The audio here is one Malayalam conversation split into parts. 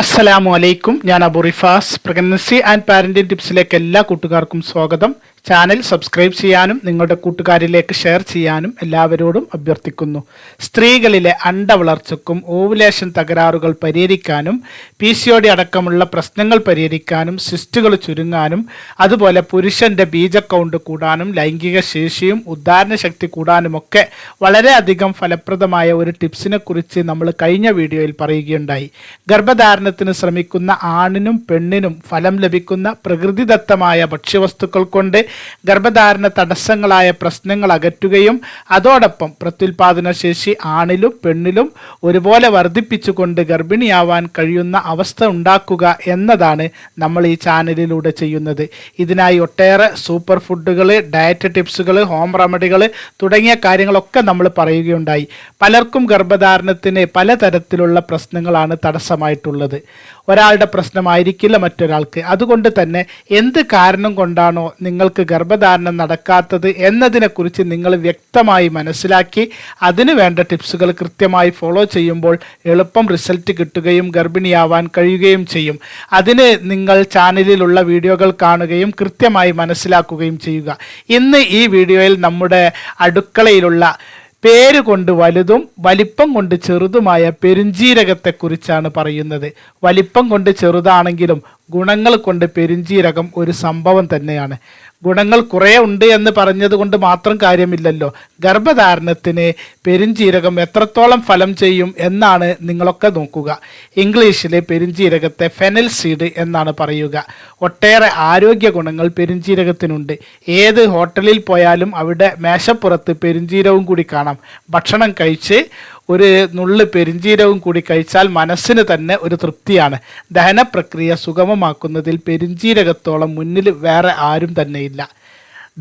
അസ്സലാമു അലൈക്കും. ഞാൻ Abu Rifas. Pregnancy and parenting ടിപ്സിലേക്ക് എല്ലാ കൂട്ടുകാർക്കും സ്വാഗതം. ചാനൽ സബ്സ്ക്രൈബ് ചെയ്യാനും നിങ്ങളുടെ കൂട്ടുകാരിലേക്ക് ഷെയർ ചെയ്യാനും എല്ലാവരോടും അഭ്യർത്ഥിക്കുന്നു. സ്ത്രീകളിലെ അണ്ടവളർച്ചയ്ക്കും ഓവുലേഷൻ തകരാറുകൾ പരിഹരിക്കാനും PCOD അടക്കമുള്ള പ്രശ്നങ്ങൾ പരിഹരിക്കാനും സിസ്റ്റുകൾ ചുരുങ്ങാനും അതുപോലെ പുരുഷന്റെ ബീജ കൗണ്ട് കൂടാനും ലൈംഗിക ശേഷിയും ഉദ്ധാരണ ശക്തി കൂടാനുമൊക്കെ വളരെയധികം ഫലപ്രദമായ ഒരു ടിപ്സിനെ കുറിച്ച് നമ്മൾ കഴിഞ്ഞ വീഡിയോയിൽ പറയുകയുണ്ടായി. ഗർഭധാരണത്തിന് ശ്രമിക്കുന്ന ആണിനും പെണ്ണിനും ഫലം ലഭിക്കുന്ന പ്രകൃതിദത്തമായ ഭക്ഷ്യവസ്തുക്കൾ കൊണ്ട് ഗർഭധാരണ തടസ്സങ്ങളായ പ്രശ്നങ്ങൾ അകറ്റുകയും അതോടൊപ്പം പ്രത്യുൽപാദന ശേഷി ആണിലും പെണ്ണിലും ഒരുപോലെ വർദ്ധിപ്പിച്ചുകൊണ്ട് ഗർഭിണിയാവാൻ കഴിയുന്ന അവസ്ഥ ഉണ്ടാക്കുക എന്നതാണ് നമ്മൾ ഈ ചാനലിലൂടെ ചെയ്യുന്നത്. ഇതിനായി ഒട്ടേറെ സൂപ്പർ ഫുഡുകൾ, ഡയറ്റ് ടിപ്സുകൾ, ഹോം റെമഡികൾ തുടങ്ങിയ കാര്യങ്ങളൊക്കെ നമ്മൾ പറയുകയുണ്ടായി. പലർക്കും ഗർഭധാരണത്തിന് പലതരത്തിലുള്ള പ്രശ്നങ്ങളാണ് തടസ്സമായിട്ടുള്ളത്. ഒരാളുടെ പ്രശ്നമായിരിക്കില്ല മറ്റൊരാൾക്ക്. അതുകൊണ്ട് തന്നെ എന്ത് കാരണം കൊണ്ടാണോ നിങ്ങൾക്ക് ഗർഭധാരണം നടക്കാത്തത് എന്നതിനെക്കുറിച്ച് നിങ്ങൾ വ്യക്തമായി മനസ്സിലാക്കി അതിനു വേണ്ട ടിപ്സുകൾ കൃത്യമായി ഫോളോ ചെയ്യുമ്പോൾ എളുപ്പം റിസൾട്ട് കിട്ടുകയും ഗർഭിണിയാവാൻ കഴിയുകയും ചെയ്യും. അതിന് നിങ്ങൾ ചാനലിലുള്ള വീഡിയോകൾ കാണുകയും കൃത്യമായി മനസ്സിലാക്കുകയും ചെയ്യുക. ഇന്ന് ഈ വീഡിയോയിൽ നമ്മുടെ അടുക്കളയിലുള്ള പേര് കൊണ്ട് വലുതും വലിപ്പം കൊണ്ട് ചെറുതുമായ പെരുംജീരകത്തെക്കുറിച്ചാണ് പറയുന്നത്. വലിപ്പം കൊണ്ട് ചെറുതാണെങ്കിലും ഗുണങ്ങൾ കൊണ്ട് പെരുംജീരകം ഒരു സംഭവം തന്നെയാണ്. ഗുണങ്ങൾ കുറേ ഉണ്ട് എന്ന് പറഞ്ഞത് കൊണ്ട് മാത്രം കാര്യമില്ലല്ലോ. ഗർഭധാരണത്തിന് പെരുംജീരകം എത്രത്തോളം ഫലം ചെയ്യും എന്നാണ് നിങ്ങളൊക്കെ നോക്കുക. ഇംഗ്ലീഷിൽ പെരുംജീരകത്തെ ഫെനൽ സീഡ് എന്നാണ് പറയുക. ഒട്ടേറെ ആരോഗ്യ ഗുണങ്ങൾ പെരുംജീരകത്തിനുണ്ട്. ഏത് ഹോട്ടലിൽ പോയാലും അവിടെ മേശപ്പുറത്ത് പെരുംജീരകവും കൂടി കാണാം. ഭക്ഷണം കഴിച്ച് ഒരു നുള്ള് പെരുംജീരകവും കൂടി കഴിച്ചാൽ മനസ്സിന് തന്നെ ഒരു തൃപ്തിയാണ്. ദഹന പ്രക്രിയ സുഗമമാക്കുന്നതിൽ പെരുംജീരകത്തോളം മുന്നിൽ വേറെ ആരും തന്നെയില്ല.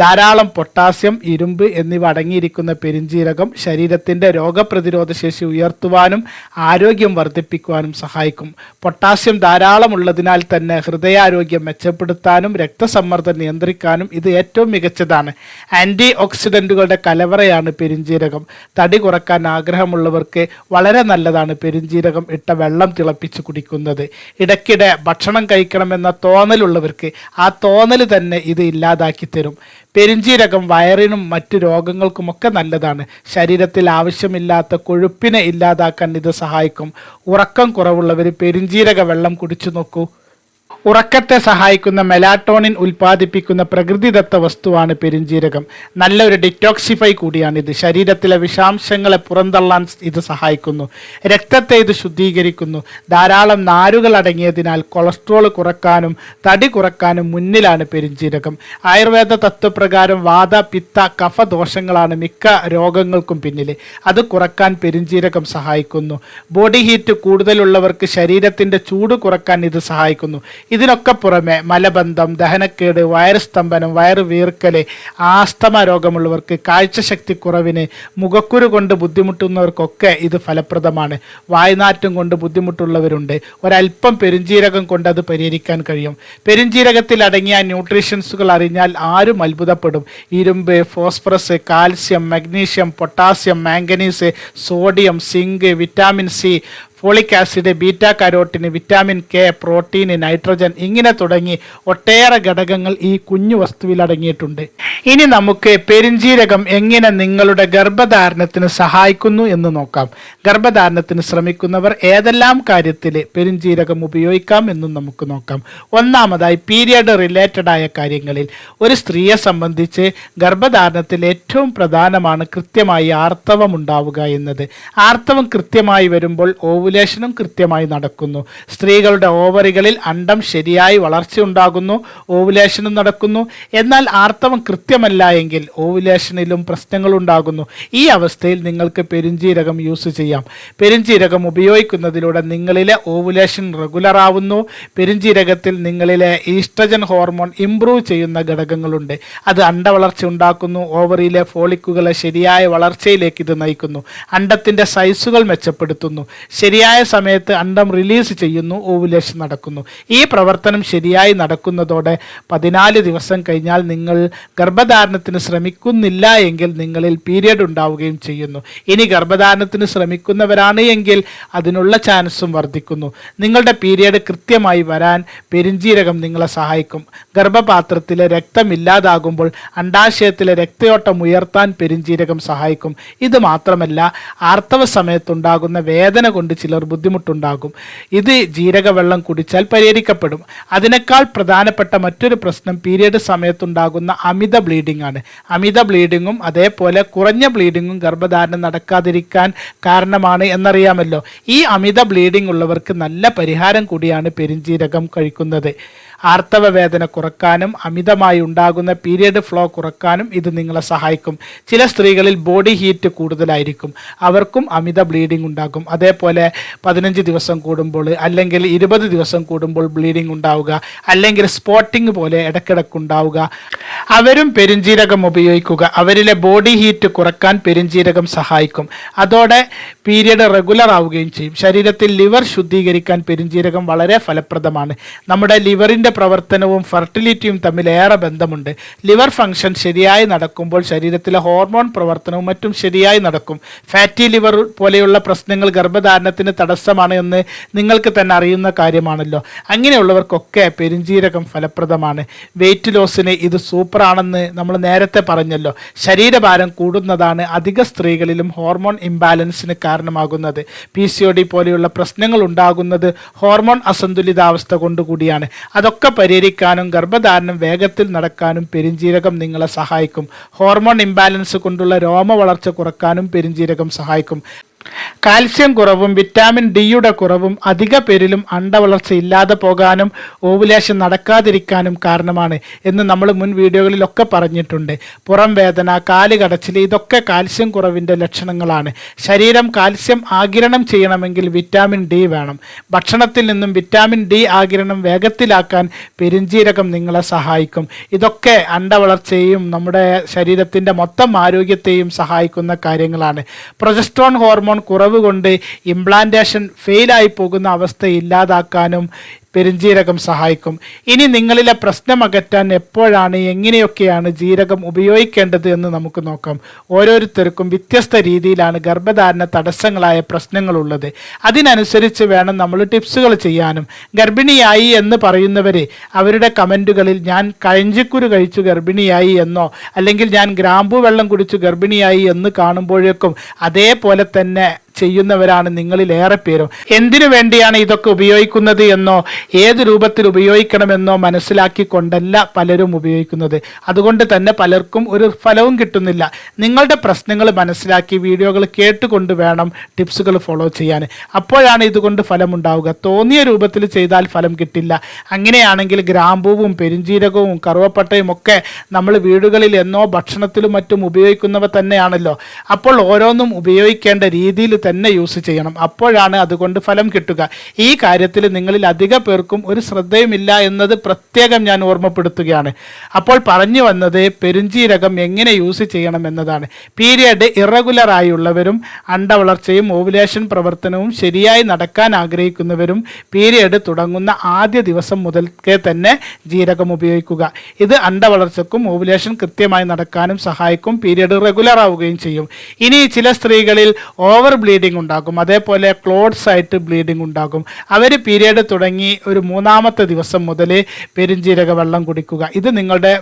ധാരാളം പൊട്ടാസ്യം, ഇരുമ്പ് എന്നിവ അടങ്ങിയിരിക്കുന്ന പെരുംജീരകം ശരീരത്തിൻ്റെ രോഗപ്രതിരോധ ശേഷി ഉയർത്തുവാനും ആരോഗ്യം വർദ്ധിപ്പിക്കുവാനും സഹായിക്കും. പൊട്ടാസ്യം ധാരാളമുള്ളതിനാൽ തന്നെ ഹൃദയാരോഗ്യം മെച്ചപ്പെടുത്താനും രക്തസമ്മർദ്ദം നിയന്ത്രിക്കാനും ഇത് ഏറ്റവും മികച്ചതാണ്. ആൻറ്റി ഓക്സിഡൻറ്റുകളുടെ കലവറയാണ് പെരുംജീരകം. തടി കുറക്കാൻ ആഗ്രഹമുള്ളവർക്ക് വളരെ നല്ലതാണ് പെരുംജീരകം ഇട്ട വെള്ളം തിളപ്പിച്ച് കുടിക്കുന്നത്. ഇടയ്ക്കിടെ ഭക്ഷണം കഴിക്കണമെന്ന തോന്നലുള്ളവർക്ക് ആ തോന്നൽ തന്നെ ഇത് ഇല്ലാതാക്കി തരും. പെരുംജീരകം വയറിനും മറ്റു രോഗങ്ങൾക്കുമൊക്കെ നല്ലതാണ്. ശരീരത്തിൽ ആവശ്യമില്ലാത്ത കൊഴുപ്പിനെ ഇല്ലാതാക്കാൻ ഇത് സഹായിക്കും. ഉറക്കം കുറവുള്ളവർ പെരുംജീരക വെള്ളം കുടിച്ചു നോക്കൂ. ഉറക്കത്തെ സഹായിക്കുന്ന മെലാറ്റോണിൻ ഉൽപ്പാദിപ്പിക്കുന്ന പ്രകൃതിദത്ത വസ്തുവാണ് പെരുംജീരകം. നല്ലൊരു ഡിറ്റോക്സിഫൈ കൂടിയാണിത്. ശരീരത്തിലെ വിഷാംശങ്ങളെ പുറന്തള്ളാൻ ഇത് സഹായിക്കുന്നു. രക്തത്തെ ഇത് ശുദ്ധീകരിക്കുന്നു. ധാരാളം നാരുകൾ അടങ്ങിയതിനാൽ കൊളസ്ട്രോൾ കുറക്കാനും തടി കുറക്കാനും മുന്നിലാണ് പെരുംജീരകം. ആയുർവേദ തത്വപ്രകാരം വാത, പിത്ത, കഫ ദോഷങ്ങളാണ് മിക്ക രോഗങ്ങൾക്കും പിന്നിൽ. അത് കുറക്കാൻ പെരുംജീരകം സഹായിക്കുന്നു. ബോഡി ഹീറ്റ് കൂടുതലുള്ളവർക്ക് ശരീരത്തിൻ്റെ ചൂട് കുറക്കാൻ ഇത് സഹായിക്കുന്നു. ഇതിനൊക്കെ പുറമെ മലബന്ധം, ദഹനക്കേട്, വയറ് സ്തംഭനം, വയറ് വീർക്കല്, ആസ്തമ രോഗമുള്ളവർക്ക്, കാഴ്ചശക്തി കുറവിന്, മുഖക്കുരു കൊണ്ട് ബുദ്ധിമുട്ടുന്നവർക്കൊക്കെ ഇത് ഫലപ്രദമാണ്. വായ്നാറ്റം കൊണ്ട് ബുദ്ധിമുട്ടുള്ളവരുണ്ട്. ഒരല്പം പെരുംജീരകം കൊണ്ട് അത് പരിഹരിക്കാൻ കഴിയും. പെരുംജീരകത്തിൽ അടങ്ങിയ ന്യൂട്രീഷ്യൻസുകൾ അറിഞ്ഞാൽ ആരും അത്ഭുതപ്പെടും. ഇരുമ്പ്, phosphorus, calcium, magnesium, potassium, manganese, sodium, zinc, vitamin C, folic acid, beta carotene, vitamin K, protein, nitrogen ഇങ്ങനെ തുടങ്ങി ഒട്ടേറെ ഘടകങ്ങൾ ഈ കുഞ്ഞു വസ്തുവിൽ അടങ്ങിയിട്ടുണ്ട്. ഇനി നമുക്ക് പെരുംജീരകം എങ്ങനെ നിങ്ങളുടെ ഗർഭധാരണത്തിന് സഹായിക്കുന്നു എന്ന് നോക്കാം. ഗർഭധാരണത്തിന് ശ്രമിക്കുന്നവർ ഏതെല്ലാം കാര്യത്തിൽ പെരുംജീരകം ഉപയോഗിക്കാം എന്നും നമുക്ക് നോക്കാം. ഒന്നാമതായി പീരിയഡ് റിലേറ്റഡ് ആയ കാര്യങ്ങളിൽ. ഒരു സ്ത്രീയെ സംബന്ധിച്ച് ഗർഭധാരണത്തിൽ ഏറ്റവും പ്രധാനമാണ് കൃത്യമായി ആർത്തവം ഉണ്ടാവുക എന്നത്. ആർത്തവം കൃത്യമായി വരുമ്പോൾ ഓവുലേഷനും കൃത്യമായി നടക്കുന്നു. സ്ത്രീകളുടെ ഓവറികളിൽ അണ്ഡം ശരിയായി വളർച്ചയുണ്ടാകുന്നു, ഓവുലേഷനും നടക്കുന്നു. എന്നാൽ ആർത്തവം കൃത്യമല്ല എങ്കിൽ ഓവുലേഷനിലും പ്രശ്നങ്ങളുണ്ടാകുന്നു. ഈ അവസ്ഥയിൽ നിങ്ങൾക്ക് പെരുംജീരകം യൂസ് ചെയ്യാം. പെരുംജീരകം ഉപയോഗിക്കുന്നതിലൂടെ നിങ്ങളിലെ ഓവുലേഷൻ റെഗുലർ ആവുന്നു. പെരുംജീരകത്തിൽ നിങ്ങളിലെ ഈസ്ട്രജൻ ഹോർമോൺ ഇംപ്രൂവ് ചെയ്യുന്ന ഘടകങ്ങളുണ്ട്. അത് അണ്ടവളർച്ച ഉണ്ടാക്കുന്നു. ഓവറിയിലെ ഫോളിക്കുകളെ ശരിയായ വളർച്ചയിലേക്ക് ഇത് നയിക്കുന്നു. അണ്ടത്തിൻ്റെ സൈസുകൾ മെച്ചപ്പെടുത്തുന്നു. ശരിയായ ശരിയായ സമയത്ത് അണ്ടം റിലീസ് ചെയ്യുന്നു, ഓവുലേഷൻ നടക്കുന്നു. ഈ പ്രവർത്തനം ശരിയായി നടക്കുന്നതോടെ 14 ദിവസം കഴിഞ്ഞാൽ നിങ്ങൾ ഗർഭധാരണത്തിന് ശ്രമിക്കുന്നില്ല എങ്കിൽ നിങ്ങളിൽ പീരിയഡ് ഉണ്ടാവുകയും ചെയ്യുന്നു. ഇനി ഗർഭധാരണത്തിന് ശ്രമിക്കുന്നവരാണ് എങ്കിൽ അതിനുള്ള ചാൻസും വർദ്ധിക്കുന്നു. നിങ്ങളുടെ പീരിയഡ് കൃത്യമായി വരാൻ പെരിഞ്ജീരകം നിങ്ങളെ സഹായിക്കും. ഗർഭപാത്രത്തിലെ രക്തമില്ലാതാകുമ്പോൾ അണ്ടാശയത്തിലെ രക്തയോട്ടം ഉയർത്താൻ പെരിഞ്ജീരകം സഹായിക്കും. ഇത് മാത്രമല്ല, ആർത്തവ സമയത്തുണ്ടാകുന്ന വേദന കൊണ്ട് ചിലർ ബുദ്ധിമുട്ടുണ്ടാകും. ഇത് ജീരകവെള്ളം കുടിച്ചാൽ പരിഹരിക്കപ്പെടും. അതിനേക്കാൾ പ്രധാനപ്പെട്ട മറ്റൊരു പ്രശ്നം പീരിയഡ് സമയത്തുണ്ടാകുന്ന അമിത ബ്ലീഡിംഗ് ആണ്. അമിത ബ്ലീഡിങ്ങും അതേപോലെ കുറഞ്ഞ ബ്ലീഡിങ്ങും ഗർഭധാരണം നടക്കാതിരിക്കാൻ കാരണമാണ് എന്നറിയാമല്ലോ. ഈ അമിത ബ്ലീഡിംഗ് ഉള്ളവർക്ക് നല്ല പരിഹാരം കൂടിയാണ് പെരിഞ്ജീരകം കഴിക്കുന്നത്. ആർത്തവ വേദന കുറക്കാനും അമിതമായി ഉണ്ടാകുന്ന പീരിയഡ് ഫ്ലോ കുറക്കാനും ഇത് നിങ്ങളെ സഹായിക്കും. ചില സ്ത്രീകളിൽ ബോഡി ഹീറ്റ് കൂടുതലായിരിക്കും, അവർക്കും അമിത ബ്ലീഡിംഗ് ഉണ്ടാകും. അതേപോലെ 15 ദിവസം കൂടുമ്പോൾ അല്ലെങ്കിൽ 20 ദിവസം കൂടുമ്പോൾ ബ്ലീഡിംഗ് ഉണ്ടാവുക, അല്ലെങ്കിൽ സ്പോട്ടിംഗ് പോലെ ഇടയ്ക്കിടയ്ക്കുണ്ടാവുക, അവരും പെരിഞ്ജീരകം ഉപയോഗിക്കുക. അവരിലെ ബോഡി ഹീറ്റ് കുറക്കാൻ പെരിഞ്ജീരകം സഹായിക്കും. അതോടെ പീരിയഡ് റെഗുലർ ആവുകയും ചെയ്യും. ശരീരത്തിൽ ലിവർ ശുദ്ധീകരിക്കാൻ പെരിഞ്ജീരകം വളരെ ഫലപ്രദമാണ്. നമ്മുടെ ലിവറിൻ്റെ പ്രവർത്തനവും ഫെർട്ടിലിറ്റിയും തമ്മിൽ ഏറെ ബന്ധമുണ്ട്. ലിവർ ഫംഗ്ഷൻ ശരിയായി നടക്കുമ്പോൾ ശരീരത്തിലെ ഹോർമോൺ പ്രവർത്തനവും മറ്റും ശരിയായി നടക്കും. ഫാറ്റി ലിവർ പോലെയുള്ള പ്രശ്നങ്ങൾ ഗർഭധാരണത്തിന് തടസ്സമാണ് എന്ന് നിങ്ങൾക്ക് തന്നെ അറിയുന്ന കാര്യമാണല്ലോ. അങ്ങനെയുള്ളവർക്കൊക്കെ പെരിഞ്ജീരകം ഫലപ്രദമാണ്. വെയിറ്റ് ലോസിന് ഇത് സൂപ്പറാണെന്ന് നമ്മൾ നേരത്തെ പറഞ്ഞല്ലോ. ശരീരഭാരം കൂടുന്നതാണ് അധിക സ്ത്രീകളിലും ഹോർമോൺ ഇംബാലൻസിന് കാരണമാകുന്നത്. PCOD പോലെയുള്ള പ്രശ്നങ്ങൾ ഉണ്ടാകുന്നത് ഹോർമോൺ അസന്തുലിതാവസ്ഥ കൊണ്ടുകൂടിയാണ്. അതൊക്കെ പരിഹരിക്കാനും ഗർഭധാരണം വേഗത്തിൽ നടക്കാനും പെരിഞ്ജീരകം നിങ്ങളെ സഹായിക്കും. ഹോർമോൺ ഇംബാലൻസ് കൊണ്ടുള്ള രോമ വളർച്ച കുറക്കാനും പെരിഞ്ജീരകം സഹായിക്കും. കാൽസ്യം കുറവും വിറ്റാമിൻ ഡിയുടെ കുറവും അധിക പേരിലും അണ്ടവളർച്ച ഇല്ലാതെ പോകാനും ഓവുലേഷൻ നടക്കാതിരിക്കാനും കാരണമാണ് എന്ന് നമ്മൾ മുൻ വീഡിയോകളിലൊക്കെ പറഞ്ഞിട്ടുണ്ട്. പുറം വേദന, കാല് കടച്ചിൽ, ഇതൊക്കെ കാൽസ്യം കുറവിൻ്റെ ലക്ഷണങ്ങളാണ്. ശരീരം കാൽസ്യം ആഗിരണം ചെയ്യണമെങ്കിൽ വിറ്റാമിൻ ഡി വേണം. ഭക്ഷണത്തിൽ നിന്നും വിറ്റാമിൻ ഡി ആഗിരണം വേഗത്തിലാക്കാൻ പെരിഞ്ജീരകം നിങ്ങളെ സഹായിക്കും. ഇതൊക്കെ അണ്ടവളർച്ചയെയും നമ്മുടെ ശരീരത്തിൻ്റെ മൊത്തം ആരോഗ്യത്തെയും സഹായിക്കുന്ന കാര്യങ്ങളാണ്. പ്രൊജസ്ട്രോൺ ഹോർമോൺ കുറവ് കൊണ്ട് ഇംപ്ലാന്റേഷൻ ഫെയിലായി പോകുന്ന അവസ്ഥ ഇല്ലാതാക്കാനും പെരിഞ്ജീരകം സഹായിക്കും. ഇനി നിങ്ങളിലെ പ്രശ്നം അകറ്റാൻ എപ്പോഴാണ്, എങ്ങനെയൊക്കെയാണ് ജീരകം ഉപയോഗിക്കേണ്ടത് എന്ന് നമുക്ക് നോക്കാം. ഓരോരുത്തർക്കും വ്യത്യസ്ത രീതിയിലാണ് ഗർഭധാരണ തടസ്സങ്ങളായ പ്രശ്നങ്ങളുള്ളത്. അതിനനുസരിച്ച് വേണം നമ്മൾ ടിപ്സുകൾ ചെയ്യാനും. ഗർഭിണിയായി എന്ന് പറയുന്നവർ അവരുടെ കമൻറ്റുകളിൽ ഞാൻ കഴഞ്ചിക്കുരു കഴിച്ചു ഗർഭിണിയായി എന്നോ അല്ലെങ്കിൽ ഞാൻ ഗ്രാമ്പൂ വെള്ളം കുടിച്ചു ഗർഭിണിയായി എന്ന് കാണുമ്പോഴേക്കും അതേപോലെ തന്നെ ചെയ്യുന്നവരാണ് നിങ്ങളിൽ ഏറെ പേരും. എന്തിനു വേണ്ടിയാണ് ഇതൊക്കെ ഉപയോഗിക്കുന്നത് എന്നോ ഏത് രൂപത്തിൽ ഉപയോഗിക്കണമെന്നോ മനസ്സിലാക്കിക്കൊണ്ടല്ല പലരും ഉപയോഗിക്കുന്നത്. അതുകൊണ്ട് തന്നെ പലർക്കും ഒരു ഫലവും കിട്ടുന്നില്ല. നിങ്ങളുടെ പ്രശ്നങ്ങൾ മനസ്സിലാക്കി വീഡിയോകൾ കേട്ടുകൊണ്ട് വേണം ടിപ്സുകൾ ഫോളോ ചെയ്യാൻ. അപ്പോഴാണ് ഇതുകൊണ്ട് ഫലമുണ്ടാവുക. തോന്നിയ രൂപത്തിൽ ചെയ്താൽ ഫലം കിട്ടില്ല. അങ്ങനെയാണെങ്കിൽ ഗ്രാമ്പൂവും പെരിഞ്ജീരകവും കറുവപ്പട്ടയും ഒക്കെ നമ്മൾ വീടുകളിൽ എന്നോ ഭക്ഷണത്തിലും മറ്റും ഉപയോഗിക്കുന്നവ തന്നെയാണല്ലോ. അപ്പോൾ ഓരോന്നും ഉപയോഗിക്കേണ്ട രീതിയിൽ തന്നെ യൂസ് ചെയ്യണം. അപ്പോഴാണ് അതുകൊണ്ട് ഫലം കിട്ടുക. ഈ കാര്യത്തിൽ നിങ്ങളിൽ അധിക പേർക്കും ഒരു ശ്രദ്ധയുമില്ല എന്നത് പ്രത്യേകം ഞാൻ ഓർമ്മപ്പെടുത്തുകയാണ്. അപ്പോൾ പറഞ്ഞു വന്നത് പെരിഞ്ജീരകം എങ്ങനെ യൂസ് ചെയ്യണം എന്നതാണ്. പീരിയഡ് ഇറഗുലർ ആയുള്ളവരും അണ്ടവളർച്ചയും ഓവുലേഷൻ പ്രവർത്തനവും ശരിയായി നടക്കാൻ ആഗ്രഹിക്കുന്നവരും പീരിയഡ് തുടങ്ങുന്ന ആദ്യ ദിവസം മുതൽക്കേ തന്നെ ജീരകം ഉപയോഗിക്കുക. ഇത് അണ്ടവളർച്ചക്കും ഓവുലേഷൻ കൃത്യമായി നടക്കാനും സഹായിക്കും. പീരിയഡ് റെഗുലർ ആവുകയും ചെയ്യും. ഇനി ചില സ്ത്രീകളിൽ ഓവർ ബ്ലീഡിംഗ് ഉണ്ടാകും, അതേപോലെ ക്ലോട്ട്സ് ആയിട്ട് ബ്ലീഡിംഗ് ഉണ്ടാകും. അവർ പീരിയഡ് തുടങ്ങി ഒരു 3-ാമത്തെ ദിവസം മുതൽ പെരിഞ്ജീരക വെള്ളം കുടിക്കുക. ഇത് നിങ്ങളുടെ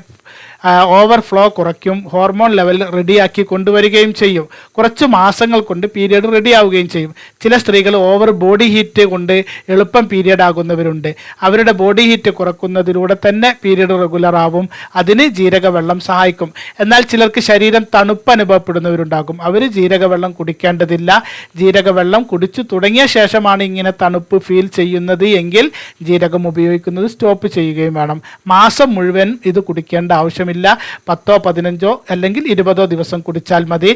ഓവർഫ്ലോ കുറയ്ക്കും, ഹോർമോൺ ലെവൽ റെഡിയാക്കി കൊണ്ടുവരികയും ചെയ്യും. കുറച്ച് മാസങ്ങൾ കൊണ്ട് പീരിയഡ് റെഡി ആവുകയും ചെയ്യും. ചില സ്ത്രീകൾ ഓവർ ബോഡി ഹീറ്റ് കൊണ്ട് എളുപ്പം പീരിയഡ് ആകുന്നവരുണ്ട്. അവരുടെ ബോഡി ഹീറ്റ് കുറക്കുന്നതിലൂടെ തന്നെ പീരിയഡ് റെഗുലർ ആവും. അതിന് ജീരകവെള്ളം സഹായിക്കും. എന്നാൽ ചിലർക്ക് ശരീരം തണുപ്പ് അനുഭവപ്പെടുന്നവരുണ്ടാകും. അവർ ജീരകവെള്ളം കുടിക്കേണ്ടതില്ല. ജീരകവെള്ളം കുടിച്ചു തുടങ്ങിയ ശേഷമാണ് ഇങ്ങനെ തണുപ്പ് ഫീൽ ചെയ്യുന്നത് എങ്കിൽ ജീരകം ഉപയോഗിക്കുന്നത് സ്റ്റോപ്പ് ചെയ്യുകയും വേണം. മാസം മുഴുവൻ ഇത് കുടിക്കേണ്ട ആവശ്യമില്ല. 10, 15 അല്ലെങ്കിൽ 20 ദിവസം കുടിച്ചാൽ മതി.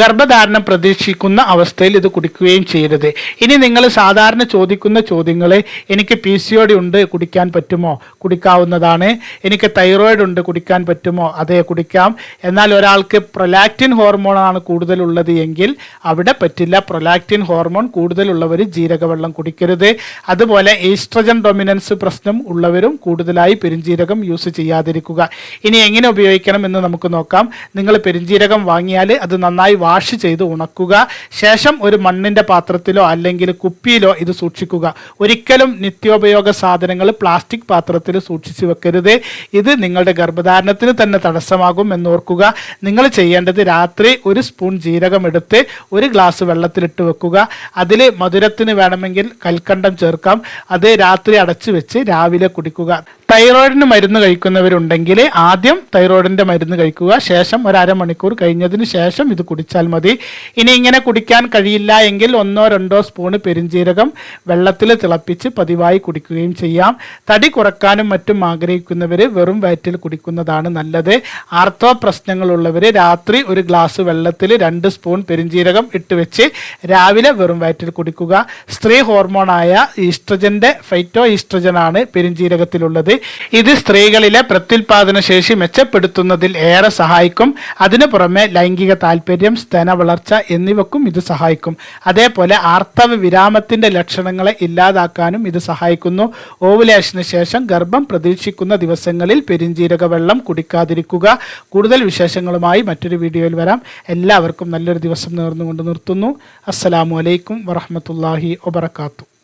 ഗർഭധാരണം പ്രതീക്ഷിക്കുന്ന അവസ്ഥയിൽ ഇത് കുടിക്കുകയും ചെയ്യരുത്. ഇനി നിങ്ങൾ സാധാരണ ചോദിക്കുന്ന ചോദ്യങ്ങൾ, എനിക്ക് PCOD ഉണ്ട്, കുടിക്കാൻ പറ്റുമോ? കുടിക്കാവുന്നതാണ്. എനിക്ക് തൈറോയിഡ് ഉണ്ട്, കുടിക്കാൻ പറ്റുമോ? അതെ, കുടിക്കാം. എന്നാൽ ഒരാൾക്ക് പ്രൊലാക്റ്റിൻ ഹോർമോണാണ് കൂടുതലുള്ളത് എങ്കിൽ അവിടെ പറ്റില്ല. പ്രൊലാക്റ്റിൻ ഹോർമോൺ കൂടുതലുള്ളവർ ജീരകവെള്ളം കുടിക്കരുത്. അതുപോലെ ഈസ്ട്രജൻ ഡൊമിനൻസ് പ്രശ്നം ഉള്ളവരും കൂടുതലായി പെരുംജീരകം യൂസ് ചെയ്യാതിരിക്കുക. ഇനി എങ്ങനെ ഉപയോഗിക്കണം എന്ന് നമുക്ക് നോക്കാം. നിങ്ങൾ പെരുംജീരകം വാങ്ങിയാൽ അത് നന്നായി വാഷ് ചെയ്ത് ഉണക്കുക. ശേഷം ഒരു മണ്ണിൻ്റെ പാത്രത്തിലോ അല്ലെങ്കിൽ കുപ്പിയിലോ ഇത് സൂക്ഷിക്കുക. ഒരിക്കലും നിത്യോപയോഗ സാധനങ്ങൾ പ്ലാസ്റ്റിക് പാത്രത്തിൽ സൂക്ഷിച്ചു വെക്കരുത്. ഇത് നിങ്ങളുടെ ഗർഭധാരണത്തിന് തന്നെ തടസ്സമാകും എന്നോർക്കുക. നിങ്ങൾ ചെയ്യേണ്ടത് രാത്രി 1 സ്പൂൺ ജീരകം എടുത്ത് 1 ഗ്ലാസ് വെള്ളത്തിലിട്ട് വെക്കുക. അതിൽ മധുരത്തിന് വേണമെങ്കിൽ കൽക്കണ്ടം ചേർക്കാം. അത് രാത്രി അടച്ചു വെച്ച് രാവിലെ കുടിക്കുക. തൈറോയിഡിന് മരുന്ന് കഴിക്കുന്നവരുണ്ടെങ്കിൽ ആദ്യം തൈറോയിഡിൻ്റെ മരുന്ന് കഴിക്കുക. ശേഷം ഒരു അരമണിക്കൂർ കഴിഞ്ഞതിന് ശേഷം ഇത് കുടിച്ചാൽ മതി. ഇനി ഇങ്ങനെ കുടിക്കാൻ കഴിയില്ല എങ്കിൽ 1-2 സ്പൂണ് പെരുംജീരകം വെള്ളത്തിൽ തിളപ്പിച്ച് പതിവായി കുടിക്കുകയും ചെയ്യാം. തടി കുറക്കാനും മറ്റും ആഗ്രഹിക്കുന്നവർ വെറും വയറ്റിൽ കുടിക്കുന്നതാണ് നല്ലത്. ആർത്തവ പ്രശ്നങ്ങളുള്ളവർ രാത്രി 1 ഗ്ലാസ് വെള്ളത്തിൽ 2 സ്പൂൺ പെരുംജീരകം ഇട്ട് വെച്ച് രാവിലെ വെറും വയറ്റിൽ കുടിക്കുക. സ്ത്രീ ഹോർമോണായ ഈസ്ട്രജന്റെ ഫൈറ്റോ ഈസ്ട്രജനാണ് പെരുംജീരകത്തിലുള്ളത്. ഇത് സ്ത്രീകളിലെ പ്രത്യുൽപാദന ശേഷി മെച്ചപ്പെടുത്തുന്നതിൽ ഏറെ സഹായിക്കും. അതിനു പുറമെ ലൈംഗിക താല്പര്യം, സ്തന വളർച്ച എന്നിവക്കും ഇത് സഹായിക്കും. അതേപോലെ ആർത്തവ വിരാമത്തിന്റെ ലക്ഷണങ്ങളെ ഇല്ലാതാക്കാനും ഇത് സഹായിക്കുന്നു. ഓവുലേഷന് ശേഷം ഗർഭം പ്രതീക്ഷിക്കുന്ന ദിവസങ്ങളിൽ പെരുംജീരക വെള്ളം കുടിക്കാതിരിക്കുക. കൂടുതൽ വിശേഷങ്ങളുമായി മറ്റൊരു വീഡിയോയിൽ വരാം. എല്ലാവർക്കും നല്ലൊരു ദിവസം നേർന്നുകൊണ്ട് നിർത്തുന്നു. അസ്സലാമു അലൈക്കും വറഹ്മത്തുള്ളാഹി വബറകാതുഹു.